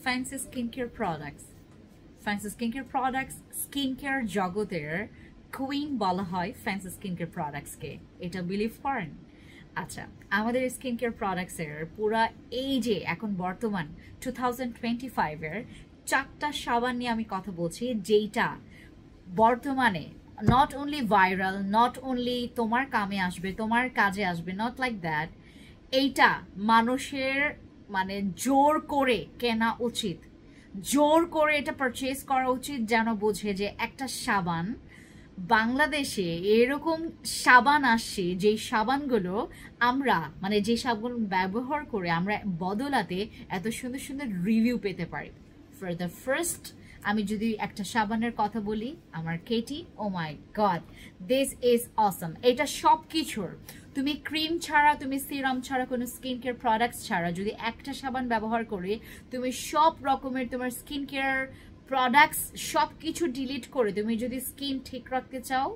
Fancy skin care products. Fancy skin care products, skin care জগতের queen বলা হয় fancy skin care প্রোডাক্টসকে। এটা believe করেন? আচ্ছা, আমাদের স্কিন কেয়ার প্রোডাক্টসের পুরা এই যে এখন বর্তমান 2025-এর 4টা সাবান নিয়ে আমি কথা বলছি, যেইটা বর্তমানে not only viral, not only তোমার কামে আসবে, তোমার কাজে আসবে, নট লাইক দ্যাট। এইটা মানুষের মানে জোর করে কেনা উচিত, জোর করে এটা পারচেজ করা উচিত, যেন বোঝে যে একটা সাবান বাংলাদেশে এরকম সাবান আসছে, যেই সাবানগুলো আমরা মানে যে সাবান ব্যবহার করে আমরা বদলাতে এত সুন্দর সুন্দর রিভিউ পেতে পারি। ফর দ্য ফার্স্ট আমি যদি একটা সাবানের কথা বলি, আমার কেটি, oh my God, this is awesome. এটা সব কিছুর, তুমি ক্রিম ছাড়া, তুমি সিরাম ছাড়া, কোনো স্কিন কেয়ার প্রোডাক্টস ছাড়া যদি একটা সাবান ব্যবহার করে তুমি সব রকমের তোমার স্কিন কেয়ার প্রোডাক্টস সব কিছু ডিলিট করে তুমি যদি স্কিন ঠিক রাখতে চাও,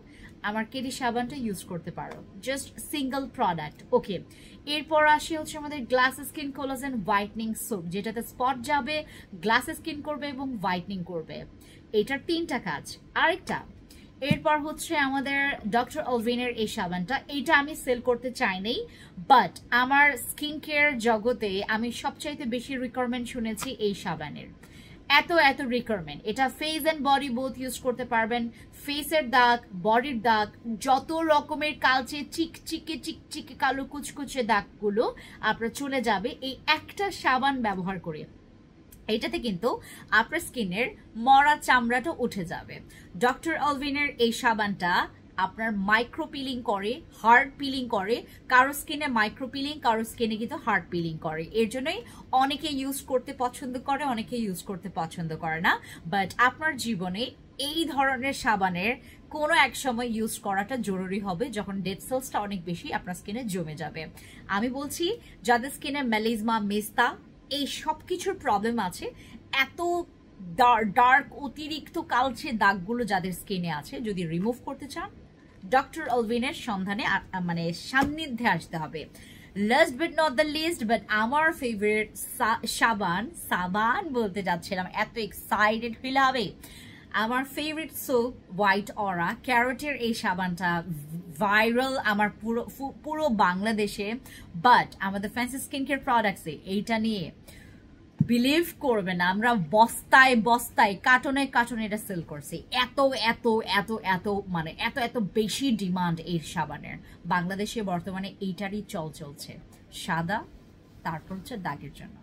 আমার কেটি সাবানটা ইউজ করতে পারো। Just single product. ওকে, এরপর আসি হচ্ছে আমাদের glass skin collagen whitening soap, যেটাতে স্পট যাবে, গ্লাস স্কিন করবে এবং হোয়াইটনিং করবে। এটার 3টা কাজ। আরেকটা, এরপর হচ্ছে আমাদের ডক্টর অলভিনের এই সাবানটা। এইটা আমি সেল করতে চাই নাই, বাট আমার স্কিন কেয়ার জগতে আমি সবচাইতে বেশি রিকোয়ারমেন্ট শুনেছি এই সাবানের। এত এত রিকোয়ারমেন্ট। এটা face and body both use করতে পারবেন। ফেসের দাগ, বডির দাগ, যত রকমের কালচে চিকচিকে চিকচিকে কালো কুচকুচে দাগগুলো আপনার চলে যাবে এই একটা সাবান ব্যবহার করে। এটাতে কিন্তু আপনার স্কিনের মরা চামড়াটা উঠে যাবে। ডক্টর অলভিনের এই সাবানটা আপনার মাইক্রো পিলিং করে, হার্ড পিলিং করে। কারো স্কিনে মাইক্রো পিলিং, কারো স্কিনে কিন্তু হার্ড পিলিং করে। এর জন্যই অনেকে ইউজ করতে পছন্দ করে, অনেকে ইউজ করতে পছন্দ করে না। বাট আপনার জীবনে এই ধরনের সাবানের কোনো এক সময় ইউজ করাটা জরুরি হবে, যখন ডেড সেলসটা অনেক বেশি আপনার স্কিনে জমে যাবে। আমি বলছি যাদের স্কিনে মেলিজমা, মেস্তা, এই সব কিছুর প্রবলেম আছে, এত ডার্ক অতিরিক্ত কালচে দাগগুলো যাদের স্কিনে আছে, যদি রিমুভ করতে চান, ডক্টর অলভিনের সন্ধানে মানে সান্নিধ্যে আসতে হবে। Last but not the least, but আমার ফেভারিট সাবান বলতে যাচ্ছিলাম, এত এক্সাইটেড ফিল হবে। আমার ফেভারিট সোপ হোয়াইট অরা, ক্যারটের এই সাবানটা ভাইরাল আমার পুরো বাংলাদেশে। বাট আমাদের ফ্যান্সি স্কিন কেয়ার প্রোডাক্টসে এইটা নিয়ে বিলিভ করবে না, আমরা বস্তায় বস্তায়, কার্টনে কার্টনে এটা সেল করছি। এত এত এত এত মানে এত এত বেশি ডিমান্ড এই সাবানের। বাংলাদেশে বর্তমানে এইটারই চলছে, সাদা, তারপর হচ্ছে দাগের জন্য।